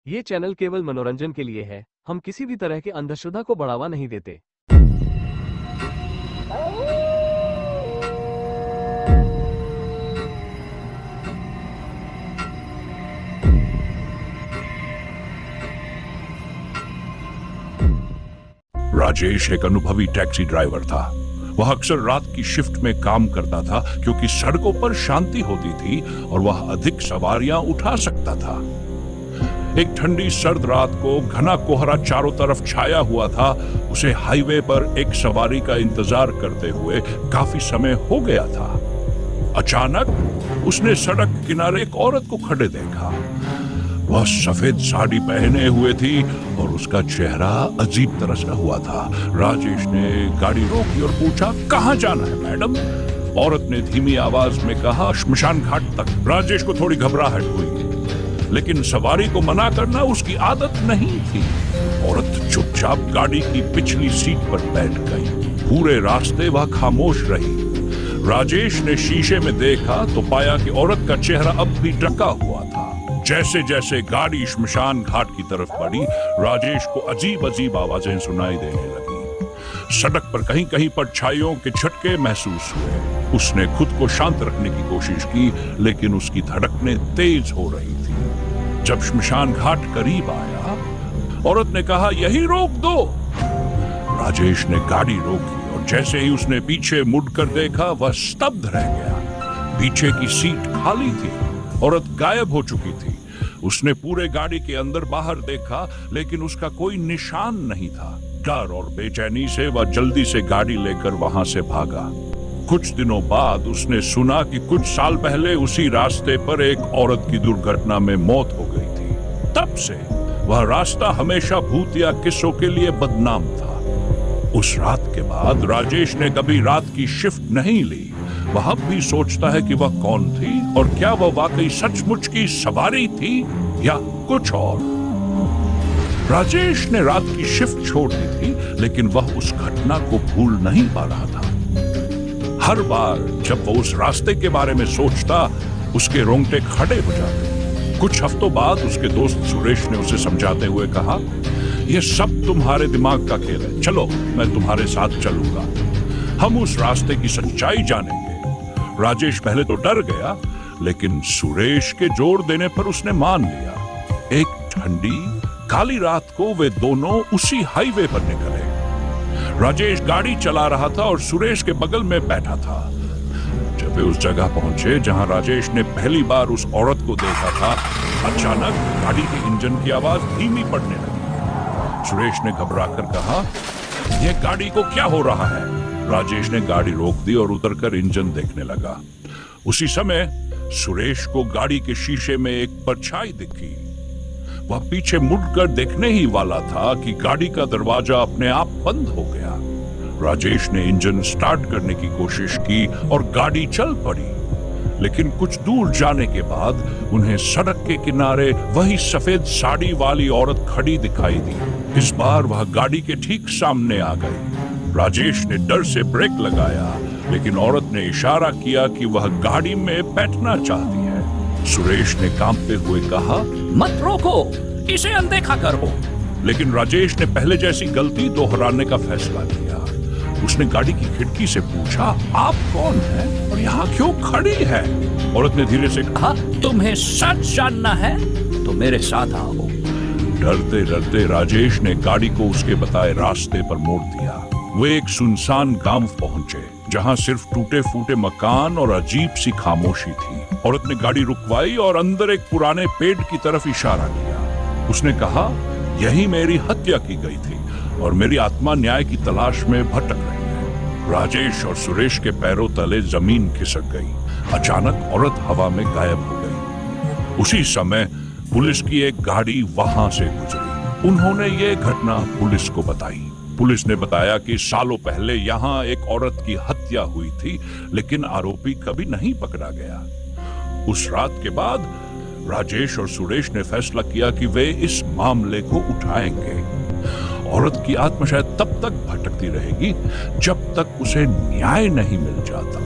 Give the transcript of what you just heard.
ये चैनल केवल मनोरंजन के लिए है। हम किसी भी तरह के अंधश्रद्धा को बढ़ावा नहीं देते। राजेश एक अनुभवी टैक्सी ड्राइवर था। वह अक्सर रात की शिफ्ट में काम करता था क्योंकि सड़कों पर शांति होती थी और वह अधिक सवारियां उठा सकता था। एक ठंडी सर्द रात को घना कोहरा चारों तरफ छाया हुआ था। उसे हाईवे पर एक सवारी का इंतजार करते हुए काफी समय हो गया था। अचानक उसने सड़क किनारे एक औरत को खड़े देखा। वह सफेद साड़ी पहने हुए थी और उसका चेहरा अजीब तरह से हुआ था। राजेश ने गाड़ी रोकी और पूछा, कहाँ जाना है मैडम? औरत ने धीमी आवाज में कहा, श्मशान घाट तक। राजेश को थोड़ी घबराहट हुई, लेकिन सवारी को मना करना उसकी आदत नहीं थी। औरत चुपचाप गाड़ी की पिछली सीट पर बैठ गई। पूरे रास्ते वह खामोश रही। राजेश ने शीशे में देखा तो पाया कि औरत का चेहरा अब भी ढका हुआ था। जैसे जैसे गाड़ी श्मशान घाट की तरफ बढ़ी, राजेश को अजीब अजीब आवाजें सुनाई देने लगी। सड़क पर कहीं कहीं परछाइयों के झटके महसूस हुए। उसने खुद को शांत रखने की कोशिश की, लेकिन उसकी धड़कनें तेज हो रही थी। जब श्मशान घाट करीब आया, औरत ने कहा, यही रोक दो। राजेश ने गाड़ी रोकी और जैसे ही उसने पीछे मुड़कर देखा, वह स्तब्ध रह गया। पीछे की सीट खाली थी। औरत गायब हो चुकी थी। उसने पूरे गाड़ी के अंदर बाहर देखा, लेकिन उसका कोई निशान नहीं था। डर और बेचैनी से वह जल्दी से गाड़ी लेकर वहां से भागा। कुछ दिनों बाद उसने सुना कि कुछ साल पहले उसी रास्ते पर एक औरत की दुर्घटना में मौत हो गई थी। तब से वह रास्ता हमेशा भूत या किस्सों के लिए बदनाम था। उस रात के बाद राजेश ने कभी रात की शिफ्ट नहीं ली। वह अब भी सोचता है कि वह कौन थी और क्या वह वाकई सचमुच की सवारी थी या कुछ और। राजेश ने रात की शिफ्ट छोड़ दी थी, लेकिन वह उस घटना को भूल नहीं पा रहा था। हर बार जब वह उस रास्ते के बारे में सोचता, उसके रोंगटे खड़े हो जाते। कुछ हफ्तों बाद उसके दोस्त सुरेश ने उसे समझाते हुए कहा, यह सब तुम्हारे दिमाग का खेल है, चलो मैं तुम्हारे साथ चलूंगा, हम उस रास्ते की सच्चाई जानेंगे। राजेश पहले तो डर गया, लेकिन सुरेश के जोर देने पर उसने मान लिया। एक ठंडी काली रात को वे दोनों उसी हाईवे पर निकले। राजेश गाड़ी चला रहा था और सुरेश के बगल में बैठा था। जब वे उस जगह पहुंचे जहां राजेश ने पहली बार उस औरत को देखा था, अचानक गाड़ी के इंजन की आवाज धीमी पड़ने लगी। सुरेश ने घबराकर कहा, यह गाड़ी को क्या हो रहा है? राजेश ने गाड़ी रोक दी और उतरकर इंजन देखने लगा। उसी समय सुरेश को गाड़ी के शीशे में एक परछाई दिखी। वह पीछे मुड़कर देखने ही वाला था कि गाड़ी का दरवाजा अपने आप बंद हो गया। राजेश ने इंजन स्टार्ट करने की कोशिश की और गाड़ी चल पड़ी, लेकिन कुछ दूर जाने के बाद उन्हें सड़क के किनारे वही सफेद साड़ी वाली औरत खड़ी दिखाई दी। इस बार वह गाड़ी के ठीक सामने आ गई। राजेश ने डर से ब्रेक लगाया, लेकिन औरत ने इशारा किया कि वह गाड़ी में बैठना चाहती है। सुरेश ने कांपते हुए कहा, मत रोको, इसे अनदेखा करो। लेकिन राजेश ने पहले जैसी गलती दोहराने का फैसला किया। उसने गाड़ी की खिड़की से पूछा, आप कौन हैं और यहाँ क्यों खड़ी है? औरत ने धीरे से कहा, तुम्हें सच जानना है तो मेरे साथ आओ। डरते डरते राजेश ने गाड़ी को उसके बताए रास्ते पर मोड़ दिया। वे एक सुनसान गांव पहुंचे, जहां सिर्फ टूटे फूटे मकान और अजीब सी खामोशी थी। औरत ने गाड़ी रुकवाई और अंदर एक पुराने पेड़ की तरफ इशारा किया। उसने कहा, यही मेरी हत्या की गई थी और मेरी आत्मा न्याय की तलाश में भटक रही है। राजेश और सुरेश के पैरों तले जमीन खिसक गई। अचानक औरत हवा में गायब हो गई। उसी समय पुलिस की एक गाड़ी वहां से गुजरी। उन्होंने ये घटना पुलिस को बताई। पुलिस ने बताया कि सालों पहले यहाँ एक औरत की हत्या हुई थी, लेकिन आरोपी कभी नहीं पकड़ा गया। उस रात के बाद राजेश और सुरेश ने फैसला किया कि वे इस मामले को उठाएंगे। औरत की आत्मा शायद तब तक भटकती रहेगी जब तक उसे न्याय नहीं मिल जाता।